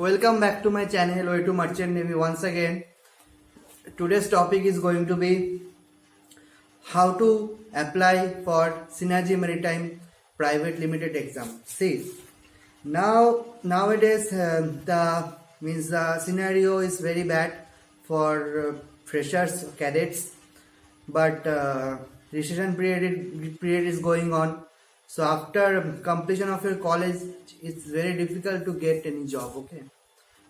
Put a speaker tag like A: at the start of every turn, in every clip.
A: welcome back to my channel Way to Merchant Navy once again. Today's topic is going to be how to apply for Synergy Maritime Private Limited exam. See, nowadays the scenario is very bad for freshers, cadets, but registration period is going on. So after completion of your college, it's very difficult to get any job. Okay,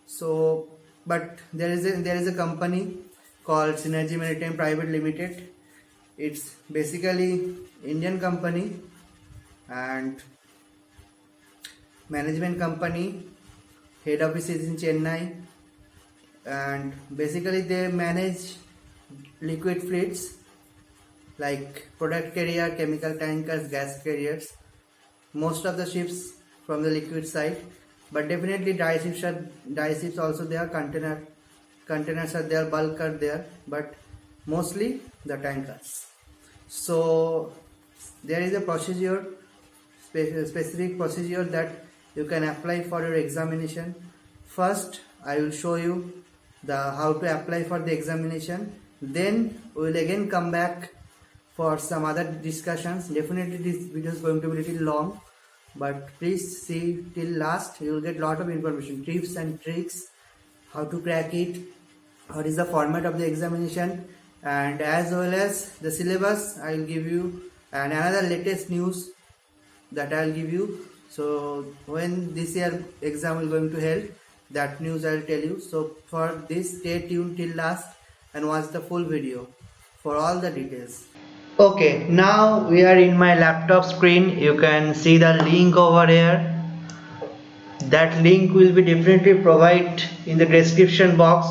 A: so but there is a company called Synergy Maritime Private Limited. It's basically Indian company and management company. Head office is in Chennai, and basically they manage liquid fleets like product carrier, chemical tankers, gas carriers, most of the ships from the liquid side, but definitely dry ships also there, containers are there, bulk are there, but mostly the tankers. So there is a procedure, specific procedure that you can apply for your examination. First I will show you how to apply for the examination, then we will again come back for some other discussions. Definitely this video is going to be a little long, but please see till last. You will get lot of information, tips and tricks, how to crack it, what is the format of the examination, and as well as the syllabus I will give you, and another latest news that I will give you. So when this year exam is going to held, that news I will tell you. So for this, stay tuned till last and watch the full video for all the details. Okay, now we are in my laptop screen. You can see the link over here. That link will be definitely provided in the description box,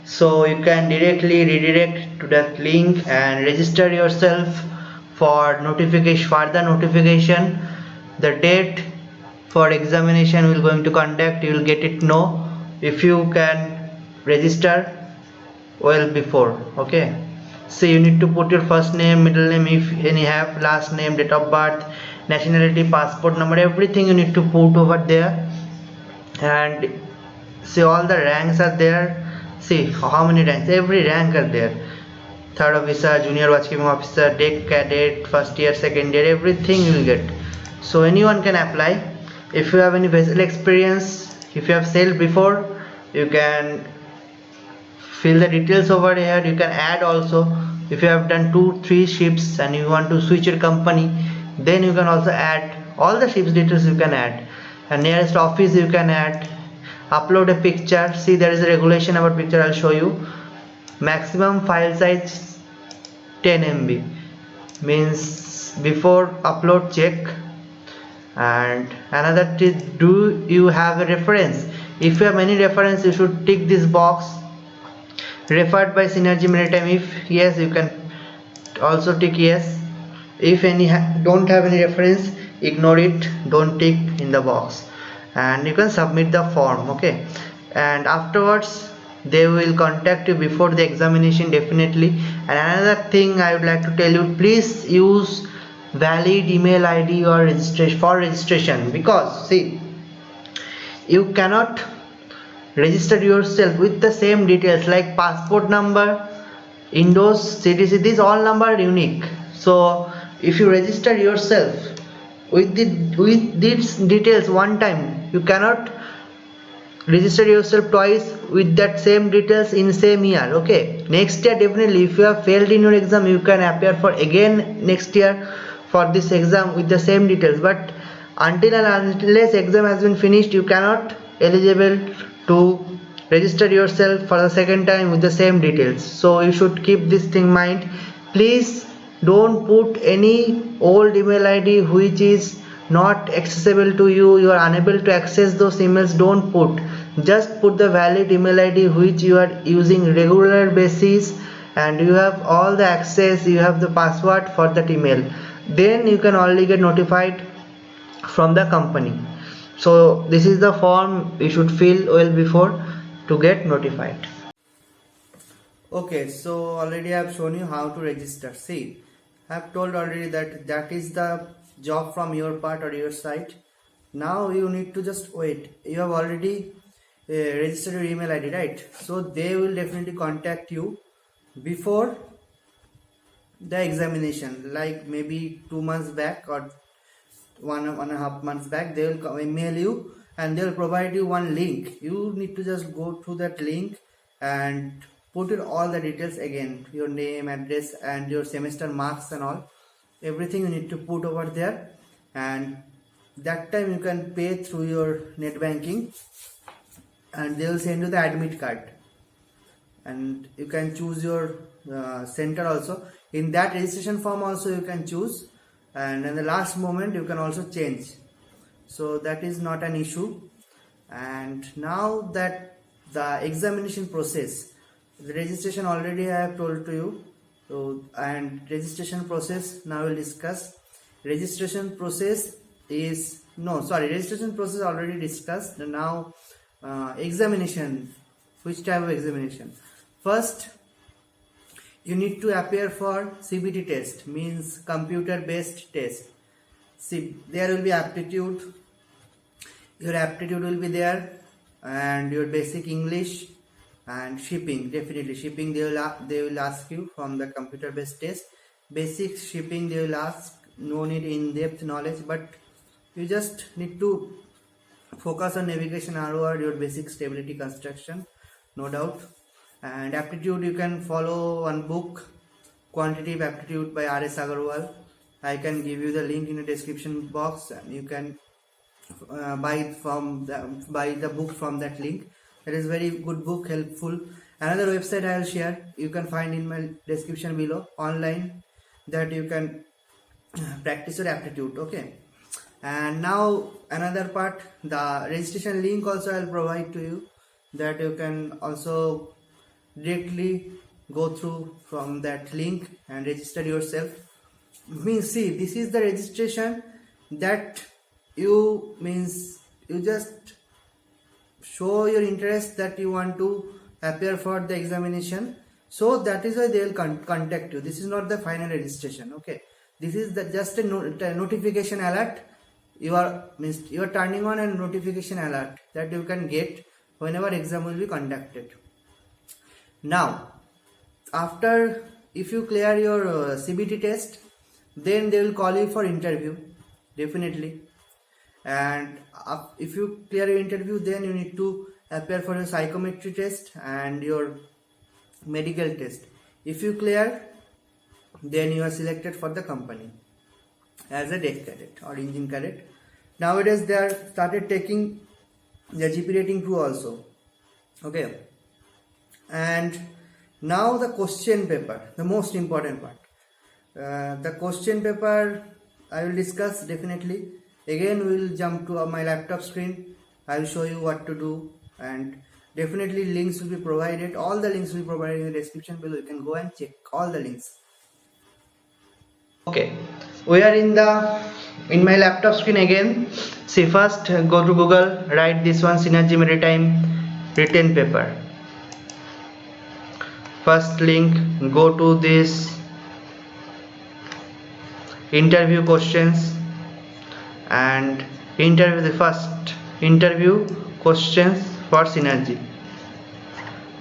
A: so you can directly redirect to that link and register yourself for further notification. The date for examination we will going to conduct, you will get it know if you can register well before. Okay, so you need to put your first name, middle name if any have, last name, date of birth, nationality, passport number, everything you need to put over there. And see, all the ranks are there. See how many ranks, every rank are there: third officer, junior watchkeeping officer, deck cadet, first year, second year, everything you will get. So anyone can apply. If you have any vessel experience, if you have sailed before, you can fill the details over here. You can add also, if you have done 2-3 ships and you want to switch your company, then you can also add all the ships details. You can add, and nearest office you can add, upload a picture. See, there is a regulation about picture, I'll show you. Maximum file size 10 MB, means before upload check. And another is, do you have a reference? If you have any reference, you should tick this box, referred by Synergy Maritime. If yes, you can also tick yes. If any don't have any reference, ignore it, don't tick in the box, and you can submit the form. Okay, and afterwards they will contact you before the examination, definitely. And another thing I would like to tell you, please use valid email ID or registration, because see, you cannot register yourself with the same details like passport number, Indos, CTC, these all number are unique. So if you register yourself with these details one time, you cannot register yourself twice with that same details in same year. Okay, next year definitely, if you have failed in your exam, you can appear for again next year for this exam with the same details, but until and unless exam has been finished, you cannot eligible to register yourself for the second time with the same details. So you should keep this thing in mind. Please don't put any old email ID which is not accessible to you, you are unable to access those emails. Don't put, just put the valid email ID which you are using regular basis, and you have all the access, you have the password for that email, then you can only get notified from the company. So this is the form you should fill well before to get notified. Okay, so already I have shown you how to register. See, I have told already that is the job from your part or your side. Now you need to just wait. You have already register your email ID, right? So they will definitely contact you before the examination, like maybe 2 months back or 1.5 months back. They will email you and they will provide you one link. You need to just go through that link and put in all the details again, your name, address, and your semester marks and all. Everything you need to put over there, and that time you can pay through your net banking, and they will send you the admit card, and you can choose your center also. In that registration form also you can choose, and in the last moment you can also change, so that is not an issue. And now that the examination process, the registration already I have told to you. So, and registration process now we'll discuss. Registration process is registration process already discussed. Now examination, which type of examination? First, you need to appear for CBT test, means computer based test. See, there will be aptitude, your aptitude will be there, and your basic English, and shipping. Definitely shipping they will ask you from the computer based test. Basic shipping they will ask, no need in-depth knowledge, but you just need to focus on navigation, ROR, your basic stability construction, no doubt. And aptitude, you can follow one book, Quantitative Aptitude by R.S. Agarwal. I can give you the link in the description box, and you can buy the book from that link. That is very good book, helpful. Another website I will share, you can find in my description below, online, that you can practice your aptitude. Okay. And now another part, the registration link also I will provide to you, that you can also directly go through from that link and register yourself. Means, see, this is the registration that you just show your interest that you want to appear for the examination. So that is why they will contact you. This is not the final registration. Okay, this is just a notification alert. You are turning on a notification alert that you can get whenever exam will be conducted. Now, after, if you clear your CBT test, then they will call you for interview, definitely. And if you clear your interview, then you need to appear for a psychometry test and your medical test. If you clear, then you are selected for the company as a deck cadet or engine cadet. Nowadays they are started taking the GP rating 2 also. Okay. And now the question paper, the most important part. The question paper I will discuss definitely. Again we will jump to my laptop screen. I will show you what to do, and definitely links will be provided. All the links will be provided in the description below. You can go and check all the links. Okay, we are in my laptop screen again. See, first go to Google, write this one, Synergy Maritime written paper. First link, go to this interview questions and the first interview questions for Synergy,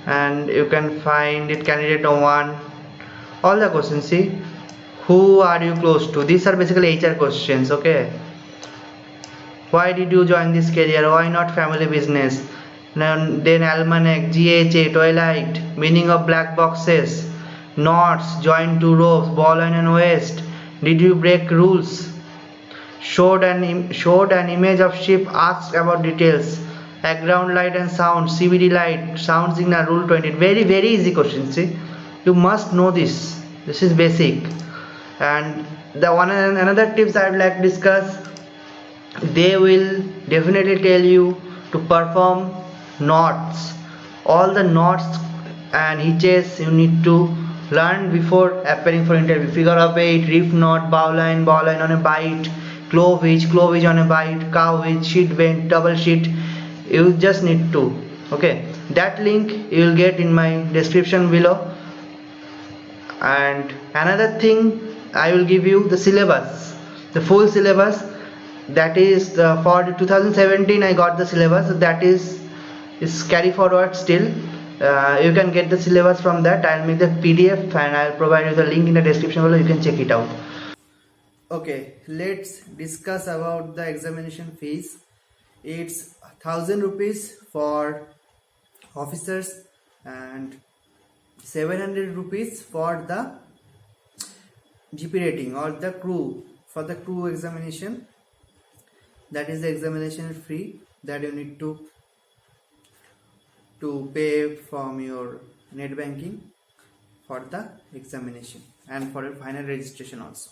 A: and you can find it candidate 1, all the questions. See, who are you close to? These are basically HR questions. Okay, why did you join this career? Why not family business? Then almanac, GHA, twilight, meaning of black boxes, knots, join two ropes, ball line and waist. Did you break rules? Showed an image of ship, asked about details. Background light and sound, CBD light, sound signal, rule 20. Very easy question. See, you must know this. This is basic. And another tips I would like to discuss. They will definitely tell you to perform knots. All the knots and hitches you need to learn before appearing for interview. Figure of 8, reef knot, bow line on a bite, clove hitch on a bite, cow hitch, sheet bend, double sheet. You just need to. Okay, that link you will get in my description below. And another thing, I will give you the syllabus, the full syllabus. That is for 2017 I got the syllabus. That is is carry forward still. You can get the syllabus from that. I'll make the PDF and I'll provide you the link in the description below. You can check it out. Okay, let's discuss about the examination fees. It's 1,000 rupees for officers and 700 rupees for the GP rating or the crew, for the crew examination. That is the examination fee that you need to pay from your net banking for the examination and for your final registration also.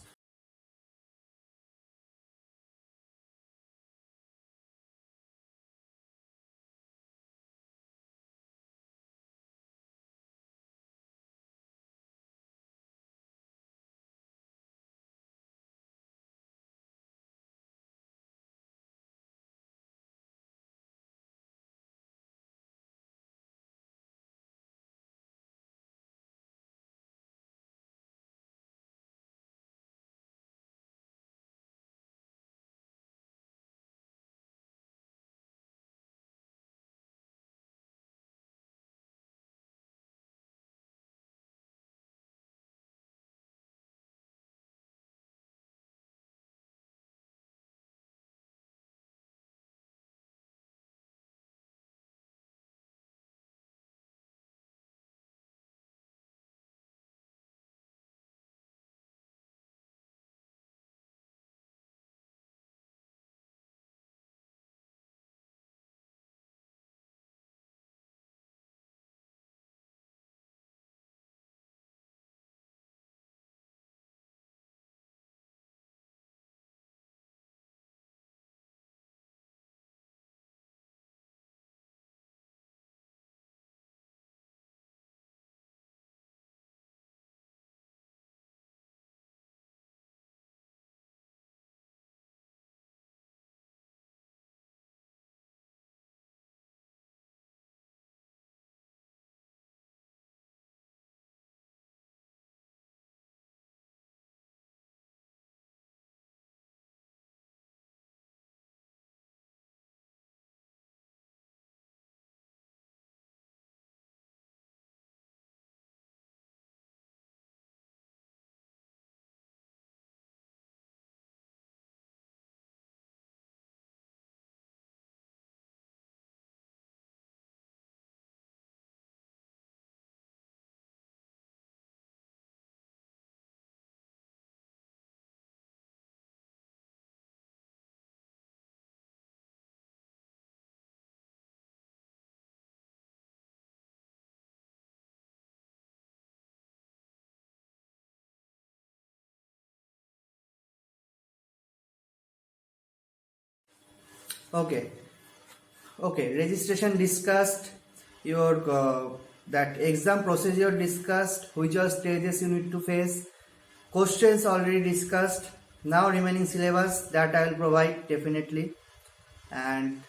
A: Okay, registration discussed, your that exam procedure discussed, which are stages you need to face, questions already discussed. Now remaining syllabus that I will provide definitely, and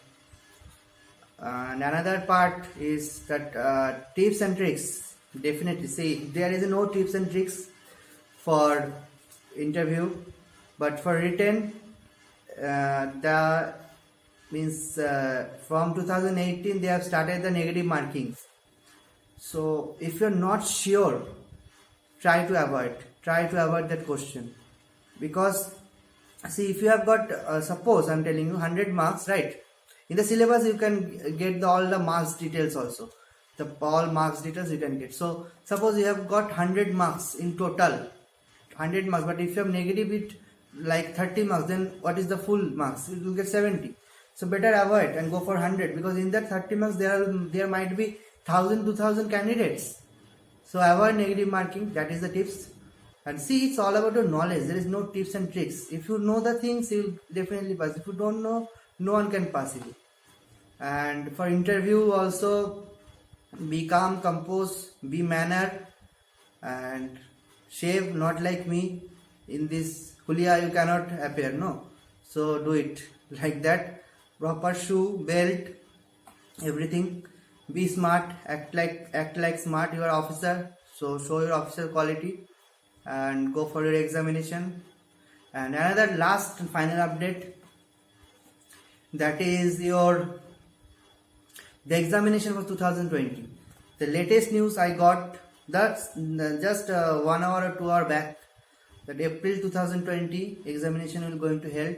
A: another part is that tips and tricks. Definitely, see, there is no tips and tricks for interview, but for written, the means from 2018 they have started the negative markings. So if you're not sure, try to avoid that question, because see, if you have got suppose I'm telling you 100 marks, right? In the syllabus you can get all the marks details also, the all marks details you can get. So suppose you have got 100 marks in total, 100 marks, but if you have negative it like 30 marks, then what is the full marks? You will get 70. So better avoid and go for 100, because in that 30 marks there might be 1000 2000 candidates. So avoid negative marking. That is the tips. And see, it's all about your knowledge. There is no tips and tricks. If you know the things, you will definitely pass. If you don't know, no one can pass you. And for interview also, be calm, compose, be manner, and shave not like me. In this hulia you cannot appear, no. So do it like that. Proper shoe, belt, everything. Be smart, act like smart. You are officer, so show your officer quality and go for your examination. And another last and final update, that is your The examination was 2020. The latest news I got that's just 1 hour or 2 hour back, that April 2020 examination will going to held.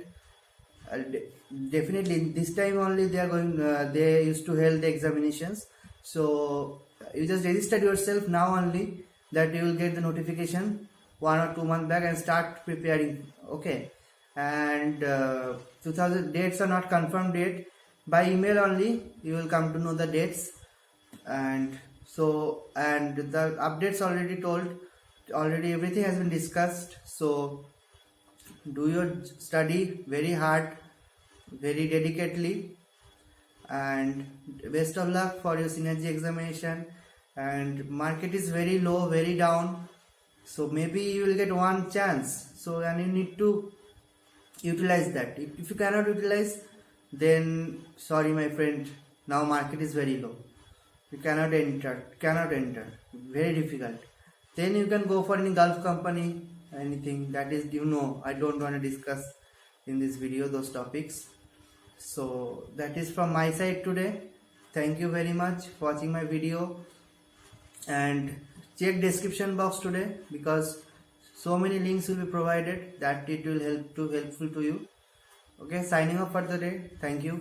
A: Definitely this time only they are going. They used to hold the examinations. So you just register yourself now only, that you will get the notification 1 or 2 months back and start preparing. Okay, and 2000 dates are not confirmed date. By email only you will come to know the dates, and so and the updates already told, already everything has been discussed. So do your study very hard, very dedicatedly, and best of luck for your synergy examination. And market is very low, very down, so maybe you will get one chance, so and you need to utilize that. If you cannot utilize, then sorry my friend, now market is very low, you cannot enter, very difficult. Then you can go for any Gulf company, anything that is, I don't want to discuss in this video those topics. So that is from my side today. Thank you very much for watching my video, and check description box today, because so many links will be provided that it will helpful to you. Okay, signing off for the day. Thank you.